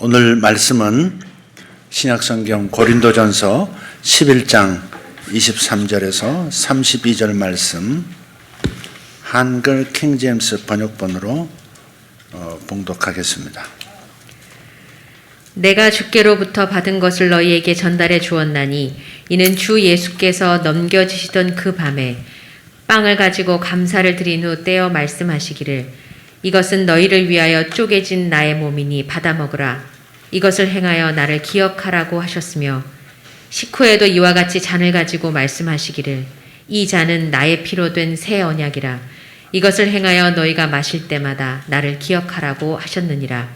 오늘 말씀은 신약성경 고린도전서 11장 23절에서 32절 말씀 한글 킹제임스 번역본으로 봉독하겠습니다. 내가 주께로부터 받은 것을 너희에게 전달해 주었나니 이는 주 예수께서 넘겨주시던 그 밤에 빵을 가지고 감사를 드린 후 떼어 말씀하시기를 이것은 너희를 위하여 쪼개진 나의 몸이니 받아 먹으라. 이것을 행하여 나를 기억하라고 하셨으며 식후에도 이와 같이 잔을 가지고 말씀하시기를 이 잔은 나의 피로 된 새 언약이라. 이것을 행하여 너희가 마실 때마다 나를 기억하라고 하셨느니라.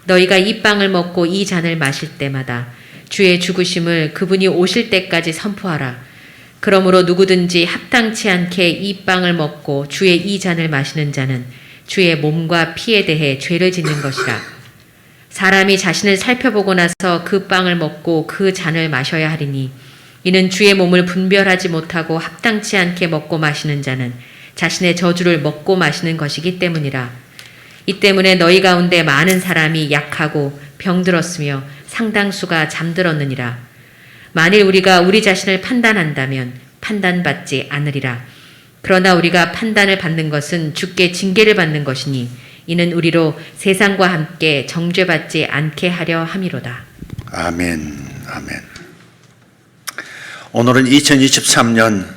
너희가 이 빵을 먹고 이 잔을 마실 때마다 주의 죽으심을 그분이 오실 때까지 선포하라. 그러므로 누구든지 합당치 않게 이 빵을 먹고 주의 이 잔을 마시는 자는 주의 몸과 피에 대해 죄를 짓는 것이라. 사람이 자신을 살펴보고 나서 그 빵을 먹고 그 잔을 마셔야 하리니 이는 주의 몸을 분별하지 못하고 합당치 않게 먹고 마시는 자는 자신의 저주를 먹고 마시는 것이기 때문이라. 이 때문에 너희 가운데 많은 사람이 약하고 병들었으며 상당수가 잠들었느니라. 만일 우리가 우리 자신을 판단한다면 판단받지 않으리라. 그러나 우리가 판단을 받는 것은 주께 징계를 받는 것이니 이는 우리로 세상과 함께 정죄받지 않게 하려 함이로다. 아멘. 아멘. 오늘은 2023년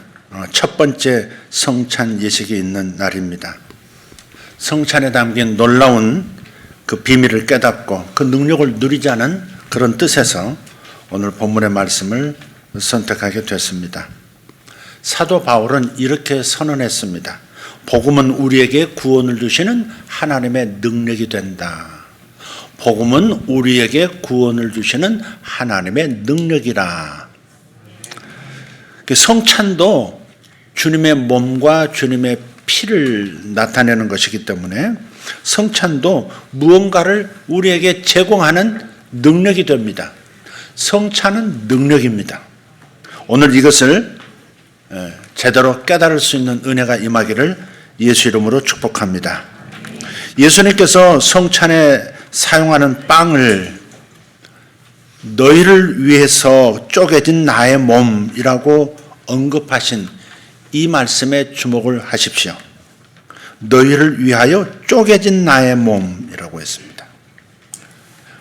첫 번째 성찬 예식이 있는 날입니다. 성찬에 담긴 놀라운 그 비밀을 깨닫고 그 능력을 누리자는 그런 뜻에서 오늘 본문의 말씀을 선택하게 됐습니다. 사도 바울은 이렇게 선언했습니다. 복음은 우리에게 구원을 주시는 하나님의 능력이 된다. 복음은 우리에게 구원을 주시는 하나님의 능력이라. 성찬도 주님의 몸과 주님의 피를 나타내는 것이기 때문에 성찬도 무언가를 우리에게 제공하는 능력이 됩니다. 성찬은 능력입니다. 오늘 이것을 제대로 깨달을 수 있는 은혜가 임하기를 예수 이름으로 축복합니다. 예수님께서 성찬에 사용하는 빵을 너희를 위해서 쪼개진 나의 몸이라고 언급하신 이 말씀에 주목을 하십시오. 너희를 위하여 쪼개진 나의 몸이라고 했습니다.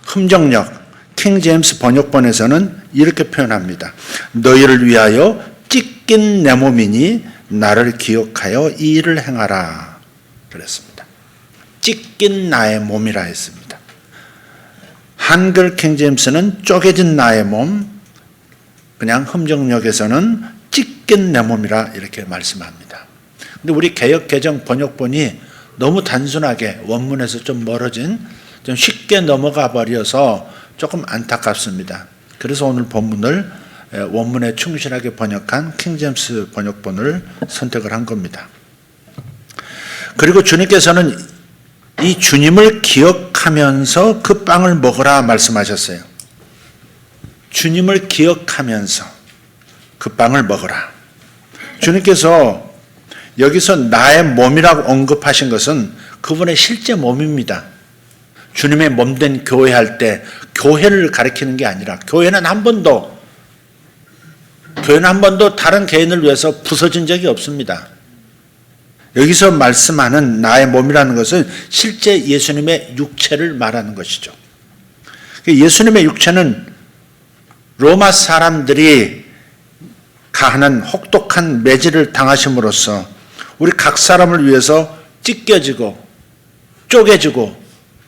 흠정역 킹제임스 번역본에서는 이렇게 표현합니다. 너희를 위하여 찢긴 내 몸이니 나를 기억하여 이 일을 행하라 그랬습니다. 찢긴 나의 몸이라 했습니다. 한글 킹제임스는 쪼개진 나의 몸, 그냥 흠정역에서는 찢긴 내 몸이라 이렇게 말씀합니다. 근데 우리 개역 개정 번역본이 너무 단순하게 원문에서 좀 멀어진 좀 쉽게 넘어가 버려서 조금 안타깝습니다. 그래서 오늘 본문을 원문에 충실하게 번역한 킹제임스 번역본을 선택을 한 겁니다. 그리고 주님께서는 이 주님을 기억하면서 그 빵을 먹으라 말씀하셨어요. 주님을 기억하면서 그 빵을 먹으라. 주님께서 여기서 나의 몸이라고 언급하신 것은 그분의 실제 몸입니다. 주님의 몸된 교회할 때 교회를 가리키는 게 아니라 교회는 한 번도 다른 개인을 위해서 부서진 적이 없습니다. 여기서 말씀하는 나의 몸이라는 것은 실제 예수님의 육체를 말하는 것이죠. 예수님의 육체는 로마 사람들이 가하는 혹독한 매질을 당하심으로써 우리 각 사람을 위해서 찢겨지고 쪼개지고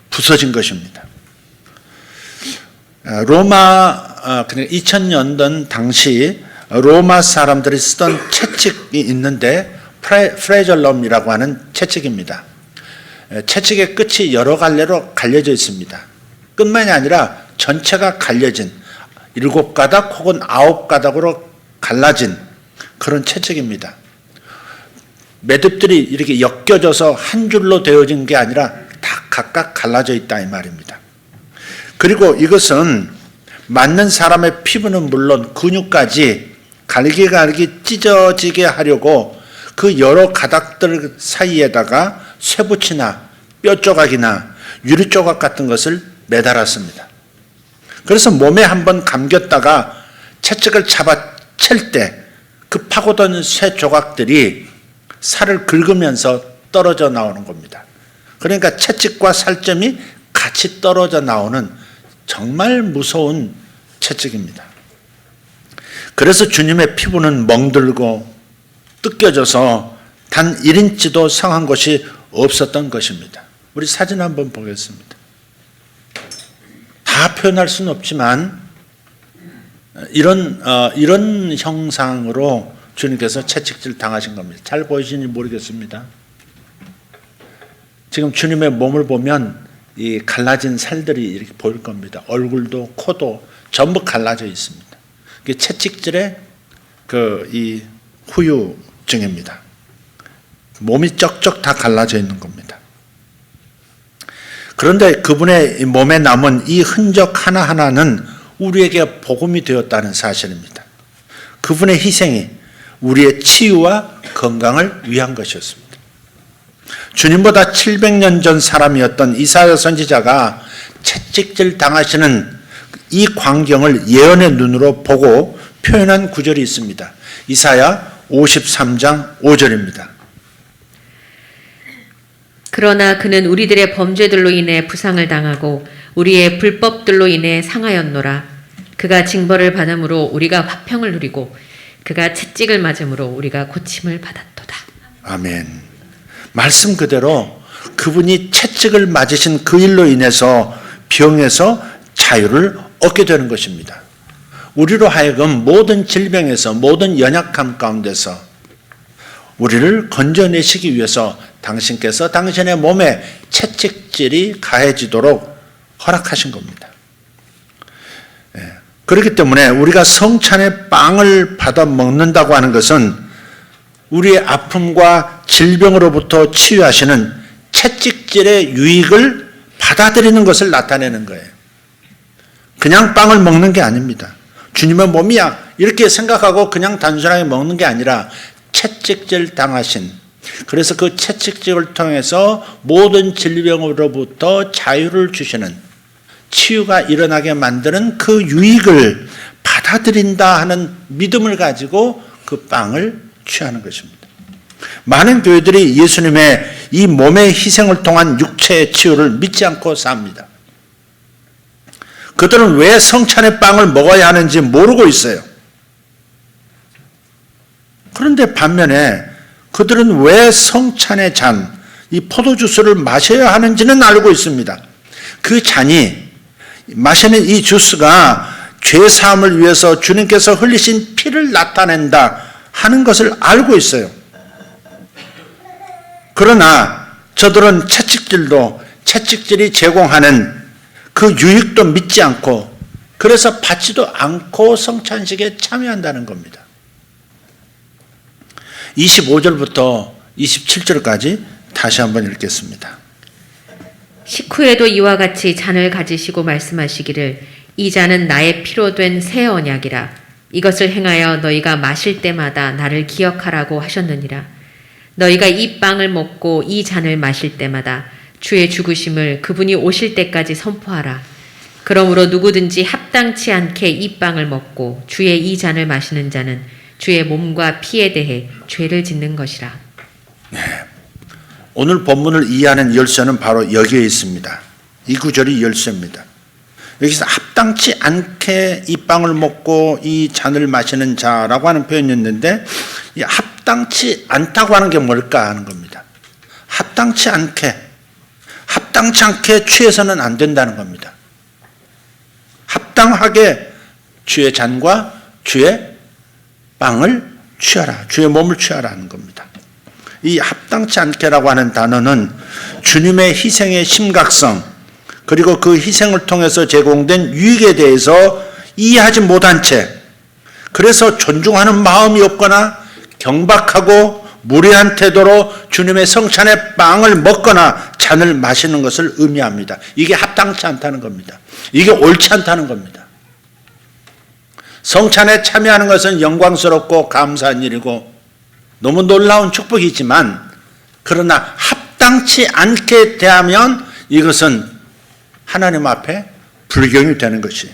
부서진 것입니다. 로마 2000년던 당시 로마 사람들이 쓰던 채찍이 있는데 프레절럼이라고 하는 채찍입니다. 채찍의 끝이 여러 갈래로 갈려져 있습니다. 끝만이 아니라 전체가 갈려진 7가닥 혹은 9가닥으로 갈라진 그런 채찍입니다. 매듭들이 이렇게 엮여져서 한 줄로 되어진 게 아니라 다 각각 갈라져 있다 이 말입니다. 그리고 이것은 맞는 사람의 피부는 물론 근육까지 갈기갈기 찢어지게 하려고 그 여러 가닥들 사이에다가 쇠붙이나 뼈조각이나 유리조각 같은 것을 매달았습니다. 그래서 몸에 한번 감겼다가 채찍을 잡아 챌 때 그 파고든 쇠 조각들이 살을 긁으면서 떨어져 나오는 겁니다. 그러니까 채찍과 살점이 같이 떨어져 나오는 정말 무서운 채찍입니다. 그래서 주님의 피부는 멍들고 뜯겨져서 단 1인치도 상한 것이 없었던 것입니다. 우리 사진 한번 보겠습니다. 다 표현할 수는 없지만 이런 형상으로 주님께서 채찍질 당하신 겁니다. 잘 보이시는지 모르겠습니다. 지금 주님의 몸을 보면 이 갈라진 살들이 이렇게 보일 겁니다. 얼굴도 코도 전부 갈라져 있습니다. 이게 채찍질의 이 후유증입니다. 몸이 쩍쩍 다 갈라져 있는 겁니다. 그런데 그분의 몸에 남은 이 흔적 하나하나는 우리에게 복음이 되었다는 사실입니다. 그분의 희생이 우리의 치유와 건강을 위한 것이었습니다. 주님보다 700년 전 사람이었던 이사야 선지자가 채찍질 당하시는 이 광경을 예언의 눈으로 보고 표현한 구절이 있습니다. 이사야 53장 5절입니다. 그러나 그는 우리들의 범죄들로 인해 부상을 당하고 우리의 불법들로 인해 상하였노라. 그가 징벌을 받음으로 우리가 화평을 누리고 그가 채찍을 맞음으로 우리가 고침을 받았도다. 아멘. 말씀 그대로 그분이 채찍을 맞으신 그 일로 인해서 병에서 자유를 얻게 되는 것입니다. 우리로 하여금 모든 질병에서 모든 연약함 가운데서 우리를 건져내시기 위해서 당신께서 당신의 몸에 채찍질이 가해지도록 허락하신 겁니다. 그렇기 때문에 우리가 성찬의 빵을 받아 먹는다고 하는 것은 우리의 아픔과 질병으로부터 치유하시는 채찍질의 유익을 받아들이는 것을 나타내는 거예요. 그냥 빵을 먹는 게 아닙니다. 주님의 몸이야 이렇게 생각하고 그냥 단순하게 먹는 게 아니라 채찍질 당하신, 그래서 그 채찍질을 통해서 모든 질병으로부터 자유를 주시는, 치유가 일어나게 만드는 그 유익을 받아들인다 하는 믿음을 가지고 그 빵을 취하는 것입니다. 많은 교회들이 예수님의 이 몸의 희생을 통한 육체의 치유를 믿지 않고 삽니다. 그들은 왜 성찬의 빵을 먹어야 하는지 모르고 있어요. 그런데 반면에 그들은 왜 성찬의 잔, 이 포도주스를 마셔야 하는지는 알고 있습니다. 그 잔이, 마시는 이 주스가 죄사함을 위해서 주님께서 흘리신 피를 나타낸다 하는 것을 알고 있어요. 그러나 저들은 채찍질이 제공하는 그 유익도 믿지 않고, 그래서 받지도 않고 성찬식에 참여한다는 겁니다. 25절부터 27절까지 다시 한번 읽겠습니다. 식후에도 이와 같이 잔을 가지시고 말씀하시기를 이 잔은 나의 피로 된 새 언약이라. 이것을 행하여 너희가 마실 때마다 나를 기억하라고 하셨느니라. 너희가 이 빵을 먹고 이 잔을 마실 때마다 주의 죽으심을 그분이 오실 때까지 선포하라. 그러므로 누구든지 합당치 않게 이 빵을 먹고 주의 이 잔을 마시는 자는 주의 몸과 피에 대해 죄를 짓는 것이라. 네. 오늘 본문을 이해하는 열쇠는 바로 여기에 있습니다. 이 구절이 열쇠입니다. 여기서 합당치 않게 이 빵을 먹고 이 잔을 마시는 자라고 하는 표현이 있는데, 이 합당치 않다고 하는 게 뭘까 하는 겁니다. 합당치 않게 취해서는 안 된다는 겁니다. 합당하게 주의 잔과 주의 빵을 취하라, 주의 몸을 취하라 하는 겁니다. 이 합당치 않게라고 하는 단어는 주님의 희생의 심각성, 그리고 그 희생을 통해서 제공된 유익에 대해서 이해하지 못한 채, 그래서 존중하는 마음이 없거나 경박하고 무례한 태도로 주님의 성찬의 빵을 먹거나 잔을 마시는 것을 의미합니다. 이게 합당치 않다는 겁니다. 이게 옳지 않다는 겁니다. 성찬에 참여하는 것은 영광스럽고 감사한 일이고 너무 놀라운 축복이지만, 그러나 합당치 않게 대하면 이것은 하나님 앞에 불경이 되는 것이에요.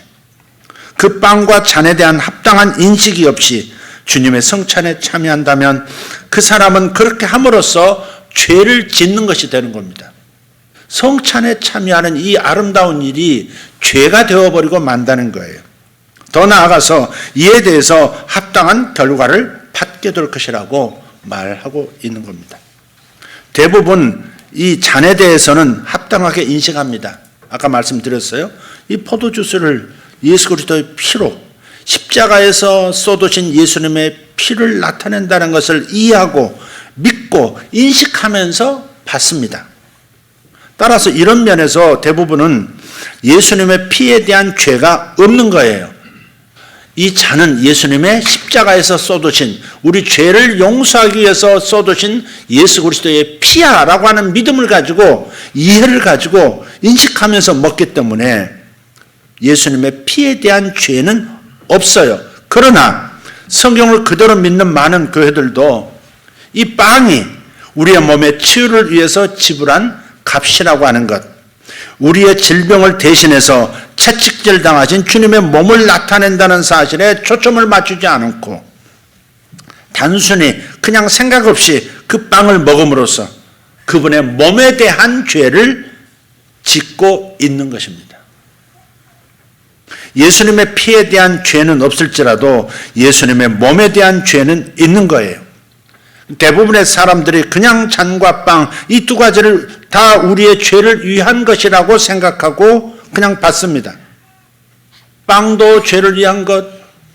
그 빵과 잔에 대한 합당한 인식이 없이 주님의 성찬에 참여한다면 그 사람은 그렇게 함으로써 죄를 짓는 것이 되는 겁니다. 성찬에 참여하는 이 아름다운 일이 죄가 되어버리고 만다는 거예요. 더 나아가서 이에 대해서 합당한 결과를 받게 될 것이라고 말하고 있는 겁니다. 대부분 이 잔에 대해서는 합당하게 인식합니다. 아까 말씀드렸어요. 이 포도주스를 예수 그리스도의 피로 십자가에서 쏟으신 예수님의 피를 나타낸다는 것을 이해하고 믿고 인식하면서 받습니다. 따라서 이런 면에서 대부분은 예수님의 피에 대한 죄가 없는 거예요. 이 잔은 예수님의 십자가에서 쏟으신 우리 죄를 용서하기 위해서 쏟으신 예수 그리스도의 피야라고 하는 믿음을 가지고 이해를 가지고 인식하면서 먹기 때문에 예수님의 피에 대한 죄는 없어요. 그러나 성경을 그대로 믿는 많은 교회들도 이 빵이 우리의 몸의 치유를 위해서 지불한 값이라고 하는 것, 우리의 질병을 대신해서 채찍질 당하신 주님의 몸을 나타낸다는 사실에 초점을 맞추지 않고 단순히 그냥 생각 없이 그 빵을 먹음으로써 그분의 몸에 대한 죄를 짓고 있는 것입니다. 예수님의 피에 대한 죄는 없을지라도 예수님의 몸에 대한 죄는 있는 거예요. 대부분의 사람들이 그냥 잔과 빵 이 두 가지를 다 우리의 죄를 위한 것이라고 생각하고 그냥 받습니다. 빵도 죄를 위한 것,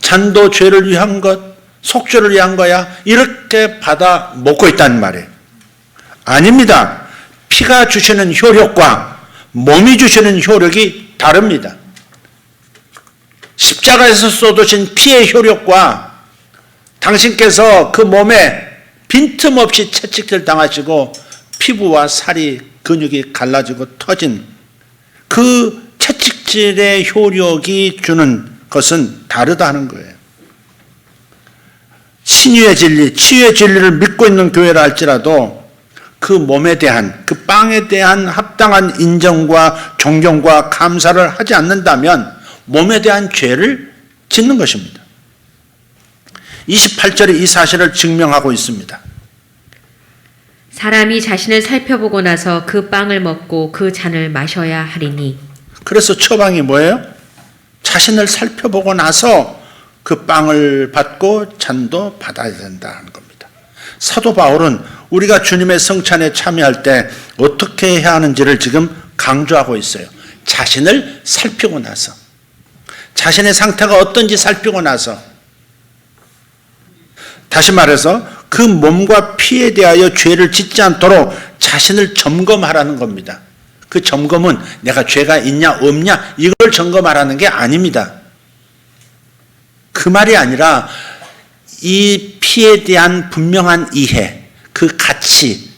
잔도 죄를 위한 것, 속죄를 위한 거야 이렇게 받아 먹고 있다는 말이에요. 아닙니다. 피가 주시는 효력과 몸이 주시는 효력이 다릅니다. 십자가에서 쏟으신 피의 효력과 당신께서 그 몸에 빈틈없이 채찍질 당하시고 피부와 살이 근육이 갈라지고 터진 그 채찍질의 효력이 주는 것은 다르다는 거예요. 신유의 진리, 치유의 진리를 믿고 있는 교회라 할지라도 그 몸에 대한, 그 빵에 대한 합당한 인정과 존경과 감사를 하지 않는다면 몸에 대한 죄를 짓는 것입니다. 28절이 이 사실을 증명하고 있습니다. 사람이 자신을 살펴보고 나서 그 빵을 먹고 그 잔을 마셔야 하리니. 그래서 처방이 뭐예요? 자신을 살펴보고 나서 그 빵을 받고 잔도 받아야 된다는 겁니다. 사도 바울은 우리가 주님의 성찬에 참여할 때 어떻게 해야 하는지를 지금 강조하고 있어요. 자신을 살피고 나서, 자신의 상태가 어떤지 살피고 나서, 다시 말해서 그 몸과 피에 대하여 죄를 짓지 않도록 자신을 점검하라는 겁니다. 그 점검은 내가 죄가 있냐 없냐 이걸 점검하라는 게 아닙니다. 그 말이 아니라 이 피에 대한 분명한 이해, 그 가치,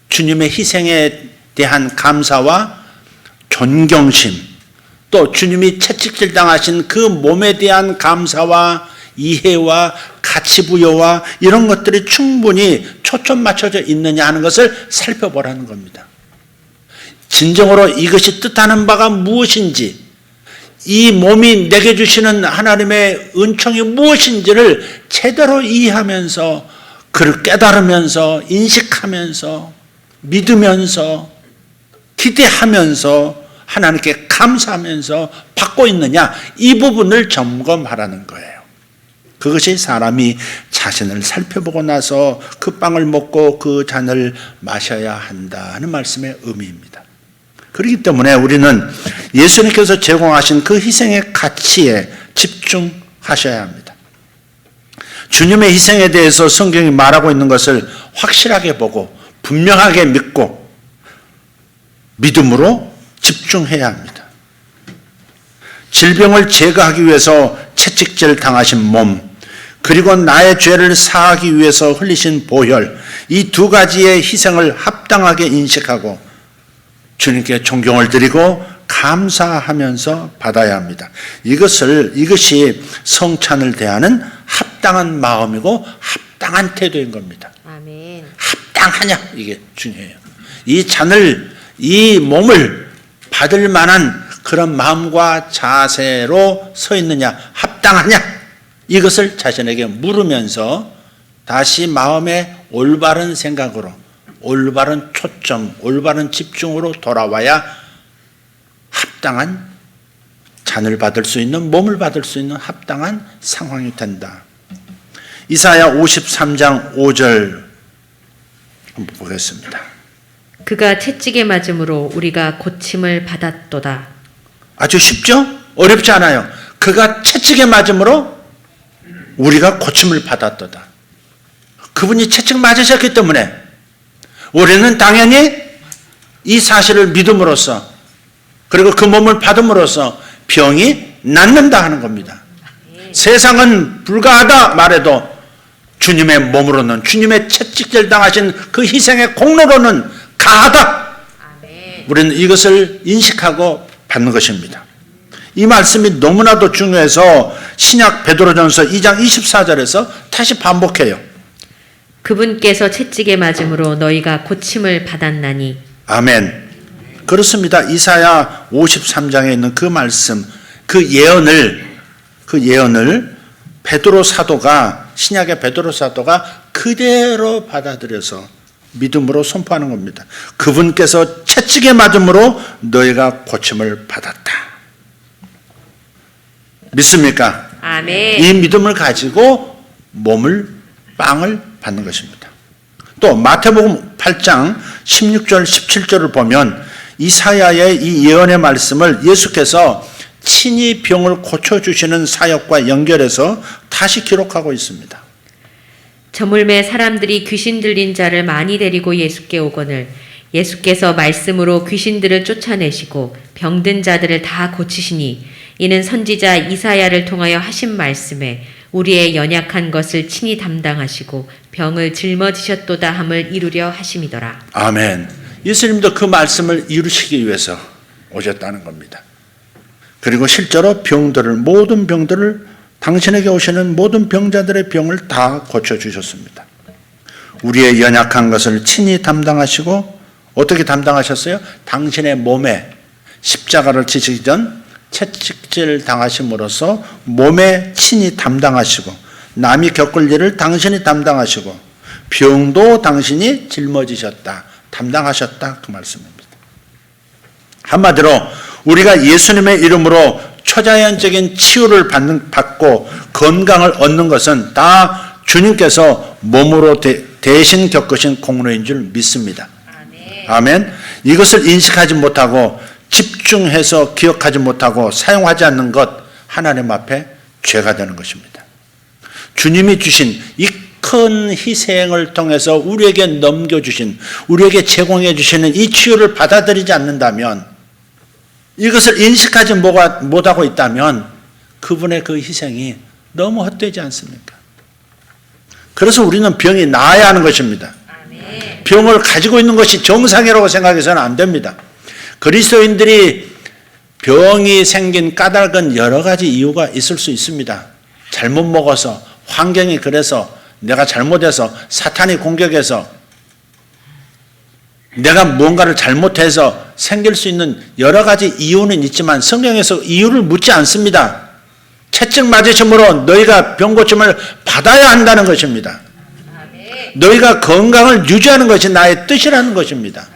주님의 희생에 대한 감사와 존경심, 또 주님이 채찍질 당하신 그 몸에 대한 감사와 이해와 가치 부여와 이런 것들이 충분히 초점 맞춰져 있느냐 하는 것을 살펴보라는 겁니다. 진정으로 이것이 뜻하는 바가 무엇인지, 이 몸이 내게 주시는 하나님의 은총이 무엇인지를 제대로 이해하면서 그를 깨달으면서 인식하면서 믿으면서 기대하면서 하나님께 감사하면서 받고 있느냐, 이 부분을 점검하라는 거예요. 그것이 사람이 자신을 살펴보고 나서 그 빵을 먹고 그 잔을 마셔야 한다는 말씀의 의미입니다. 그렇기 때문에 우리는 예수님께서 제공하신 그 희생의 가치에 집중하셔야 합니다. 주님의 희생에 대해서 성경이 말하고 있는 것을 확실하게 보고 분명하게 믿고 믿음으로 집중해야 합니다. 질병을 제거하기 위해서 채찍질 당하신 몸, 그리고 나의 죄를 사하기 위해서 흘리신 보혈, 이 두 가지의 희생을 합당하게 인식하고 주님께 존경을 드리고 감사하면서 받아야 합니다. 이것이 성찬을 대하는 합당한 마음이고 합당한 태도인 겁니다. 아멘. 합당하냐, 이게 중요해요. 이 잔을, 이 몸을 받을 만한 그런 마음과 자세로 서 있느냐, 합당하냐, 이것을 자신에게 물으면서 다시 마음의 올바른 생각으로, 올바른 초점, 올바른 집중으로 돌아와야 합당한 잔을 받을 수 있는, 몸을 받을 수 있는 합당한 상황이 된다. 이사야 53장 5절 한번 보겠습니다. 그가 채찍에 맞음으로 우리가 고침을 받았도다. 아주 쉽죠? 어렵지 않아요. 그가 채찍에 맞음으로 우리가 고침을 받았도다. 그분이 채찍 맞으셨기 때문에 우리는 당연히 이 사실을 믿음으로써, 그리고 그 몸을 받음으로써 병이 낫는다 하는 겁니다. 세상은 불가하다 말해도 주님의 몸으로는, 주님의 채찍질 당하신 그 희생의 공로로는 가하다. 우리는 이것을 인식하고 받는 것입니다. 이 말씀이 너무나도 중요해서 신약 베드로전서 2장 24절에서 다시 반복해요. 그분께서 채찍에 맞음으로 너희가 고침을 받았나니. 아멘. 그렇습니다. 이사야 53장에 있는 그 말씀, 그 예언을 베드로 사도가, 신약의 베드로 사도가 그대로 받아들여서 믿음으로 선포하는 겁니다. 그분께서 채찍에 맞음으로 너희가 고침을 받았다. 믿습니까? 아멘. 이 믿음을 가지고 빵을 받는 것입니다. 또 마태복음 8장 16절 17절을 보면 이사야의 이 예언의 말씀을 예수께서 친히 병을 고쳐주시는 사역과 연결해서 다시 기록하고 있습니다. 저물매 사람들이 귀신 들린 자를 많이 데리고 예수께 오거늘 예수께서 말씀으로 귀신들을 쫓아내시고 병든 자들을 다 고치시니 이는 선지자 이사야를 통하여 하신 말씀에 우리의 연약한 것을 친히 담당하시고 병을 짊어지셨도다 함을 이루려 하심이더라. 아멘. 예수님도 그 말씀을 이루시기 위해서 오셨다는 겁니다. 그리고 실제로 모든 병들을, 당신에게 오시는 모든 병자들의 병을 다 고쳐주셨습니다. 우리의 연약한 것을 친히 담당하시고, 어떻게 담당하셨어요? 당신의 몸에 십자가를 지시기 전 채찍질 당하심으로써 몸에 친히 담당하시고, 남이 겪을 일을 당신이 담당하시고, 병도 당신이 짊어지셨다, 담당하셨다, 그 말씀입니다. 한마디로 우리가 예수님의 이름으로 초자연적인 치유를 받고 건강을 얻는 것은 다 주님께서 몸으로 대신 겪으신 공로인 줄 믿습니다. 아멘. 이것을 인식하지 못하고 집중해서 기억하지 못하고 사용하지 않는 것, 하나님 앞에 죄가 되는 것입니다. 주님이 주신 이 큰 희생을 통해서 우리에게 넘겨주신, 우리에게 제공해 주시는 이 치유를 받아들이지 않는다면, 이것을 인식하지 못하고 있다면 그분의 그 희생이 너무 헛되지 않습니까? 그래서 우리는 병이 나아야 하는 것입니다. 병을 가지고 있는 것이 정상이라고 생각해서는 안 됩니다. 그리스도인들이 병이 생긴 까닭은 여러 가지 이유가 있을 수 있습니다. 잘못 먹어서, 환경이 그래서, 내가 잘못해서, 사탄이 공격해서, 내가 무언가를 잘못해서 생길 수 있는 여러 가지 이유는 있지만 성경에서 이유를 묻지 않습니다. 채찍 맞으심으로 너희가 병고침을 받아야 한다는 것입니다. 너희가 건강을 유지하는 것이 나의 뜻이라는 것입니다.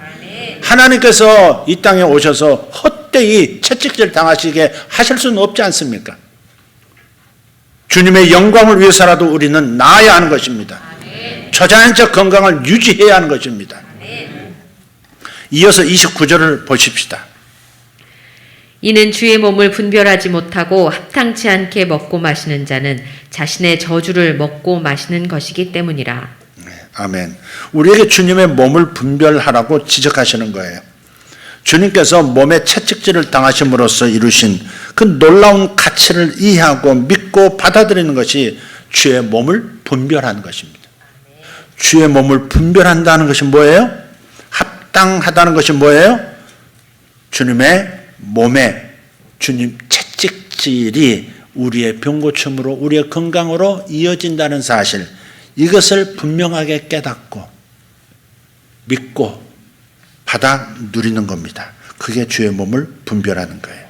하나님께서 이 땅에 오셔서 헛되이 채찍질 당하시게 하실 수는 없지 않습니까? 주님의 영광을 위해서라도 우리는 나아야 하는 것입니다. 초자연적 건강을 유지해야 하는 것입니다. 이어서 29절을 보십시다. 이는 주의 몸을 분별하지 못하고 합당치 않게 먹고 마시는 자는 자신의 저주를 먹고 마시는 것이기 때문이라. 아멘. 우리에게 주님의 몸을 분별하라고 지적하시는 거예요. 주님께서 몸에 채찍질을 당하심으로써 이루신 그 놀라운 가치를 이해하고 믿고 받아들이는 것이 주의 몸을 분별하는 것입니다. 주의 몸을 분별한다는 것이 뭐예요? 합당하다는 것이 뭐예요? 주님의 몸에 주님 채찍질이 우리의 병고침으로, 우리의 건강으로 이어진다는 사실, 이것을 분명하게 깨닫고 믿고 받아 누리는 겁니다. 그게 주의 몸을 분별하는 거예요.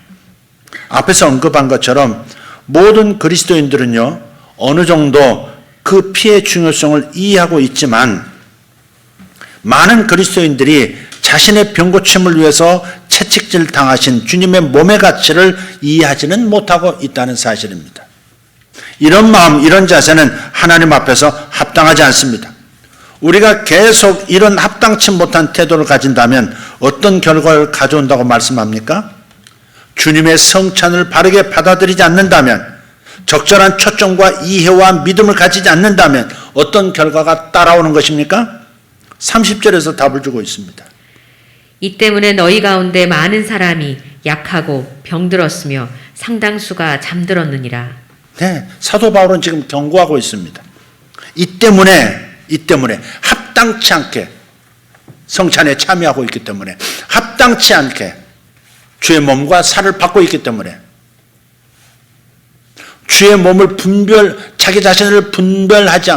앞에서 언급한 것처럼 모든 그리스도인들은요, 어느 정도 그 피의 중요성을 이해하고 있지만 많은 그리스도인들이 자신의 병고침을 위해서 채찍질 당하신 주님의 몸의 가치를 이해하지는 못하고 있다는 사실입니다. 이런 마음, 이런 자세는 하나님 앞에서 합당하지 않습니다. 우리가 계속 이런 합당치 못한 태도를 가진다면 어떤 결과를 가져온다고 말씀합니까? 주님의 성찬을 바르게 받아들이지 않는다면, 적절한 초점과 이해와 믿음을 가지지 않는다면 어떤 결과가 따라오는 것입니까? 30절에서 답을 주고 있습니다. 이 때문에 너희 가운데 많은 사람이 약하고 병들었으며 상당수가 잠들었느니라. 네, 사도 바울은 지금 경고하고 있습니다. 이 때문에 합당치 않게 성찬에 참여하고 있기 때문에, 합당치 않게 주의 몸과 살을 받고 있기 때문에, 주의 몸을 자기 자신을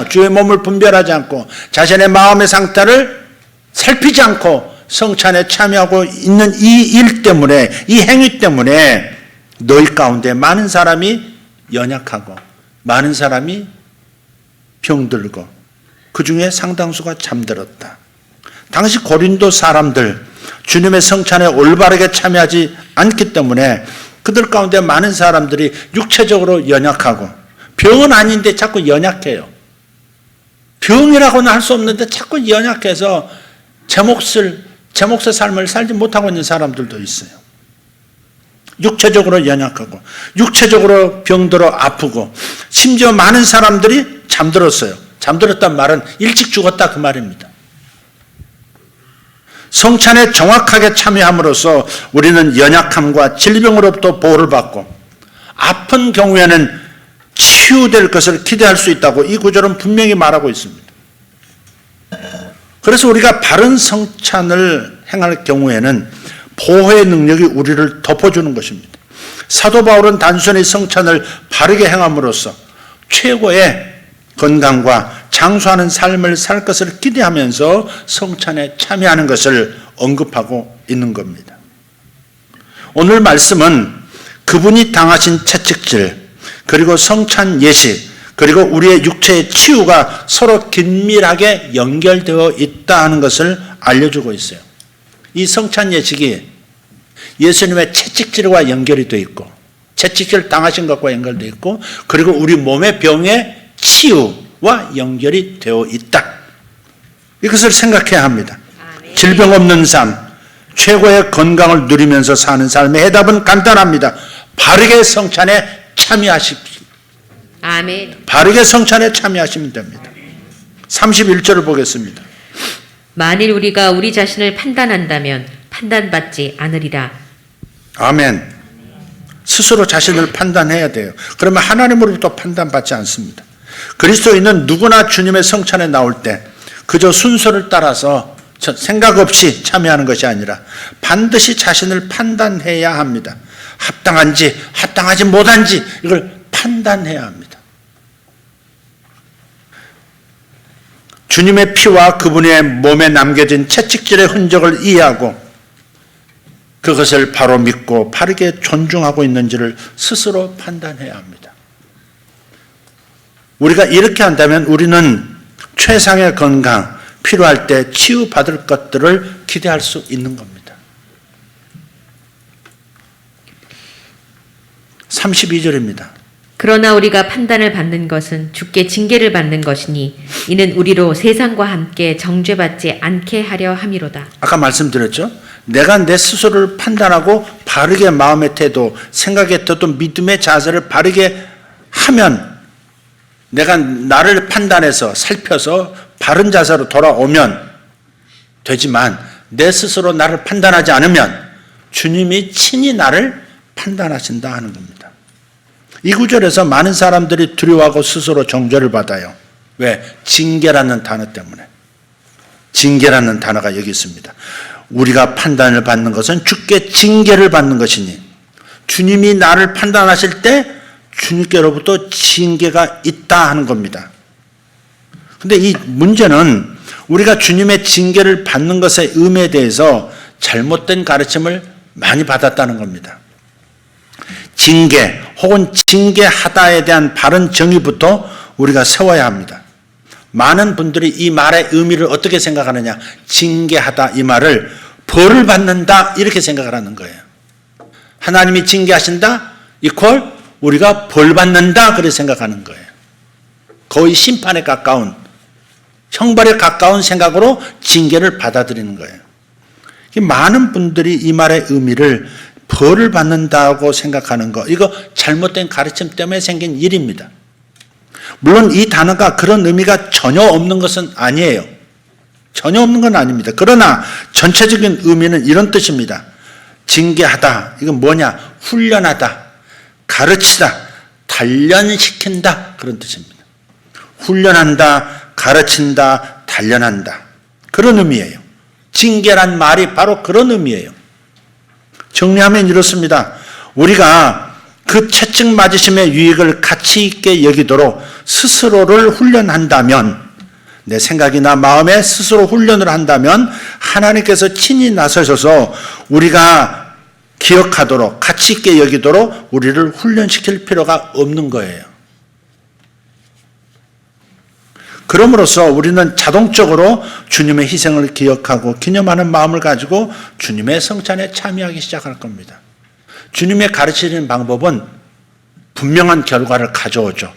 주의 몸을 분별하지 않고 자신의 마음의 상태를 살피지 않고 성찬에 참여하고 있는 이 일 때문에, 이 행위 때문에 너희 가운데 많은 사람이 연약하고 많은 사람이 병들고 그 중에 상당수가 잠들었다. 당시 고린도 사람들, 주님의 성찬에 올바르게 참여하지 않기 때문에 그들 가운데 많은 사람들이 육체적으로 연약하고, 병은 아닌데 자꾸 연약해요. 병이라고는 할 수 없는데 자꾸 연약해서 제 몫의 삶을 살지 못하고 있는 사람들도 있어요. 육체적으로 연약하고 육체적으로 병들어 아프고, 심지어 많은 사람들이 잠들었어요. 잠들었단 말은 일찍 죽었다 그 말입니다. 성찬에 정확하게 참여함으로써 우리는 연약함과 질병으로부터 보호를 받고 아픈 경우에는 치유될 것을 기대할 수 있다고 이 구절은 분명히 말하고 있습니다. 그래서 우리가 바른 성찬을 행할 경우에는 보호의 능력이 우리를 덮어주는 것입니다. 사도 바울은 단순히 성찬을 바르게 행함으로써 최고의 건강과 장수하는 삶을 살 것을 기대하면서 성찬에 참여하는 것을 언급하고 있는 겁니다. 오늘 말씀은 그분이 당하신 채찍질, 그리고 성찬 예식, 그리고 우리의 육체의 치유가 서로 긴밀하게 연결되어 있다는 것을 알려주고 있어요. 이 성찬 예식이 예수님의 채찍질과 연결이 되어 있고, 채찍질 당하신 것과 연결되어 있고, 그리고 우리 몸의 병의 치유와 연결이 되어 있다. 이것을 생각해야 합니다. 질병 없는 삶, 최고의 건강을 누리면서 사는 삶의 해답은 간단합니다. 바르게 성찬에 참여하십시오. 아멘. 바르게 성찬에 참여하시면 됩니다. 31절을 보겠습니다. 만일 우리가 우리 자신을 판단한다면 판단받지 않으리라. 아멘. 스스로 자신을 판단해야 돼요. 그러면 하나님으로부터 판단받지 않습니다. 그리스도인은 누구나 주님의 성찬에 나올 때 그저 순서를 따라서 생각 없이 참여하는 것이 아니라 반드시 자신을 판단해야 합니다. 합당한지 합당하지 못한지 이걸 판단해야 합니다. 주님의 피와 그분의 몸에 남겨진 채찍질의 흔적을 이해하고 그것을 바로 믿고 바르게 존중하고 있는지를 스스로 판단해야 합니다. 우리가 이렇게 한다면 우리는 최상의 건강, 필요할 때 치유받을 것들을 기대할 수 있는 겁니다. 32절입니다. 그러나 우리가 판단을 받는 것은 주께 징계를 받는 것이니 이는 우리로 세상과 함께 정죄받지 않게 하려 함이로다. 아까 말씀드렸죠? 내가 내 스스로를 판단하고 바르게 마음의 태도, 생각의 태도, 믿음의 자세를 바르게 하면, 내가 나를 판단해서 살펴서 바른 자세로 돌아오면 되지만 내 스스로 나를 판단하지 않으면 주님이 친히 나를 판단하신다 하는 겁니다. 이 구절에서 많은 사람들이 두려워하고 스스로 정죄를 받아요. 왜? 징계라는 단어 때문에. 징계라는 단어가 여기 있습니다. 우리가 판단을 받는 것은 주께 징계를 받는 것이니, 주님이 나를 판단하실 때 주님께로부터 징계가 있다 하는 겁니다. 근데 이 문제는 우리가 주님의 징계를 받는 것의 의미에 대해서 잘못된 가르침을 많이 받았다는 겁니다. 징계 혹은 징계하다에 대한 바른 정의부터 우리가 세워야 합니다. 많은 분들이 이 말의 의미를 어떻게 생각하느냐, 징계하다 이 말을 벌을 받는다 이렇게 생각을 하는 거예요. 하나님이 징계하신다 이퀄 우리가 벌 받는다 그렇게 생각하는 거예요. 거의 심판에 가까운, 형벌에 가까운 생각으로 징계를 받아들이는 거예요. 많은 분들이 이 말의 의미를 벌을 받는다고 생각하는 거, 이거 잘못된 가르침 때문에 생긴 일입니다. 물론 이 단어가 그런 의미가 전혀 없는 것은 아니에요. 전혀 없는 건 아닙니다. 그러나 전체적인 의미는 이런 뜻입니다. 징계하다, 이건 뭐냐? 훈련하다, 가르치다, 단련시킨다 그런 뜻입니다. 훈련한다, 가르친다, 단련한다 그런 의미예요. 징계란 말이 바로 그런 의미예요. 정리하면 이렇습니다. 우리가 그 채찍 맞으심의 유익을 가치 있게 여기도록 스스로를 훈련한다면, 내 생각이나 마음에 스스로 훈련을 한다면 하나님께서 친히 나서셔서 우리가 기억하도록 가치 있게 여기도록 우리를 훈련시킬 필요가 없는 거예요. 그럼으로써 우리는 자동적으로 주님의 희생을 기억하고 기념하는 마음을 가지고 주님의 성찬에 참여하기 시작할 겁니다. 주님의 가르치는 방법은 분명한 결과를 가져오죠.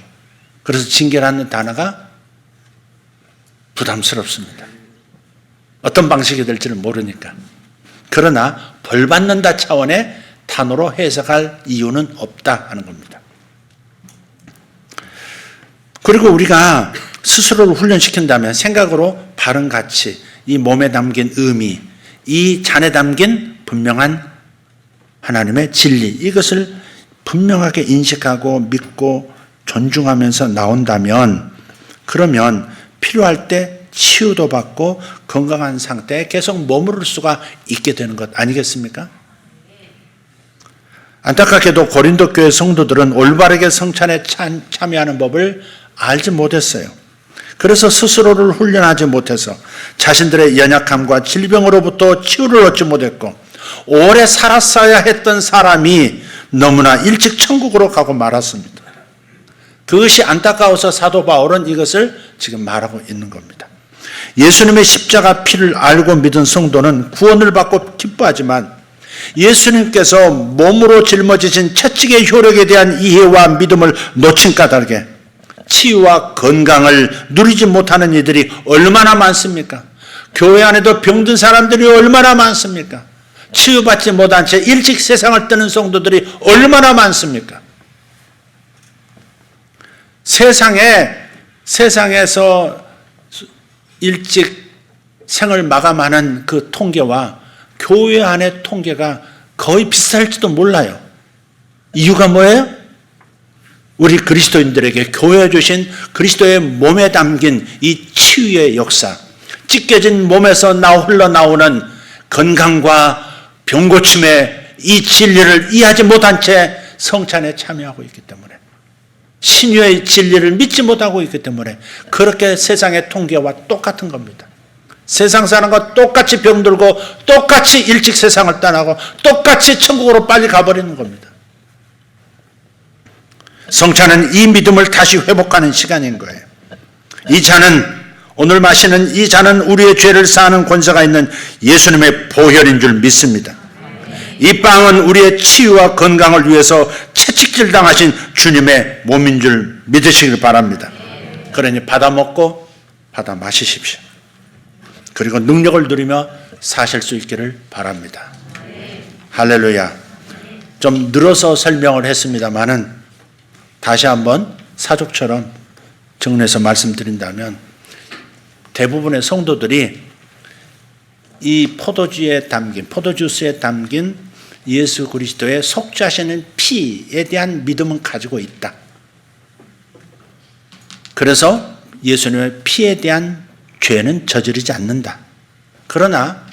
그래서 징계라는 단어가 부담스럽습니다. 어떤 방식이 될지는 모르니까. 그러나 벌 받는다 차원의 단어로 해석할 이유는 없다 하는 겁니다. 그리고 우리가 스스로를 훈련시킨다면 생각으로 바른 가치, 이 몸에 담긴 의미, 이 잔에 담긴 분명한 하나님의 진리, 이것을 분명하게 인식하고 믿고 존중하면서 나온다면, 그러면 필요할 때 치유도 받고 건강한 상태에 계속 머무를 수가 있게 되는 것 아니겠습니까? 안타깝게도 고린도 교회 성도들은 올바르게 성찬에 참여하는 법을 알지 못했어요. 그래서 스스로를 훈련하지 못해서 자신들의 연약함과 질병으로부터 치유를 얻지 못했고, 오래 살았어야 했던 사람이 너무나 일찍 천국으로 가고 말았습니다. 그것이 안타까워서 사도 바울은 이것을 지금 말하고 있는 겁니다. 예수님의 십자가 피를 알고 믿은 성도는 구원을 받고 기뻐하지만, 예수님께서 몸으로 짊어지신 채찍의 효력에 대한 이해와 믿음을 놓친 까닭에 치유와 건강을 누리지 못하는 이들이 얼마나 많습니까? 교회 안에도 병든 사람들이 얼마나 많습니까? 치유받지 못한 채 일찍 세상을 떠는 성도들이 얼마나 많습니까? 세상에서 일찍 생을 마감하는 그 통계와 교회 안의 통계가 거의 비슷할지도 몰라요. 이유가 뭐예요? 우리 그리스도인들에게 교회 주신 그리스도의 몸에 담긴 이 치유의 역사, 찢겨진 몸에서 흘러나오는 건강과 병고침의 이 진리를 이해하지 못한 채 성찬에 참여하고 있기 때문에, 신유의 진리를 믿지 못하고 있기 때문에 그렇게 세상의 통계와 똑같은 겁니다. 세상 사람과 똑같이 병들고 똑같이 일찍 세상을 떠나고 똑같이 천국으로 빨리 가버리는 겁니다. 성찬은 이 믿음을 다시 회복하는 시간인 거예요. 이 잔은, 오늘 마시는 이 잔은 우리의 죄를 사하는 권세가 있는 예수님의 보혈인 줄 믿습니다. 이 빵은 우리의 치유와 건강을 위해서 채찍질 당하신 주님의 몸인 줄 믿으시길 바랍니다. 그러니 받아 먹고 받아 마시십시오. 그리고 능력을 누리며 사실 수 있기를 바랍니다. 할렐루야. 좀 늘어서 설명을 했습니다마는 다시 한번 사족처럼 정리해서 말씀드린다면, 대부분의 성도들이 이 포도주스에 담긴 예수 그리스도의 속죄하시는 피에 대한 믿음은 가지고 있다. 그래서 예수님의 피에 대한 죄는 저지르지 않는다. 그러나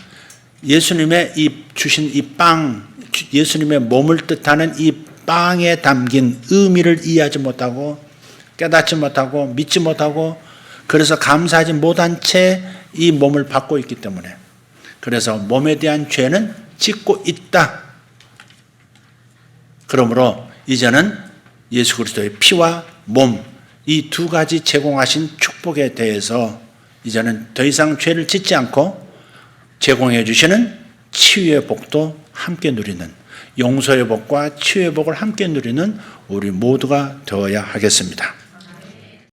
예수님의 주신 이 빵, 예수님의 몸을 뜻하는 이 빵에 담긴 의미를 이해하지 못하고 깨닫지 못하고 믿지 못하고, 그래서 감사하지 못한 채 이 몸을 받고 있기 때문에, 그래서 몸에 대한 죄는 짓고 있다 그러므로 이제는 예수 그리스도의 피와 몸, 이 두 가지 제공하신 축복에 대해서 이제는 더 이상 죄를 짓지 않고 제공해 주시는 치유의 복도 함께 누리는, 용서의 복과 치유의 복을 함께 누리는 우리 모두가 되어야 하겠습니다.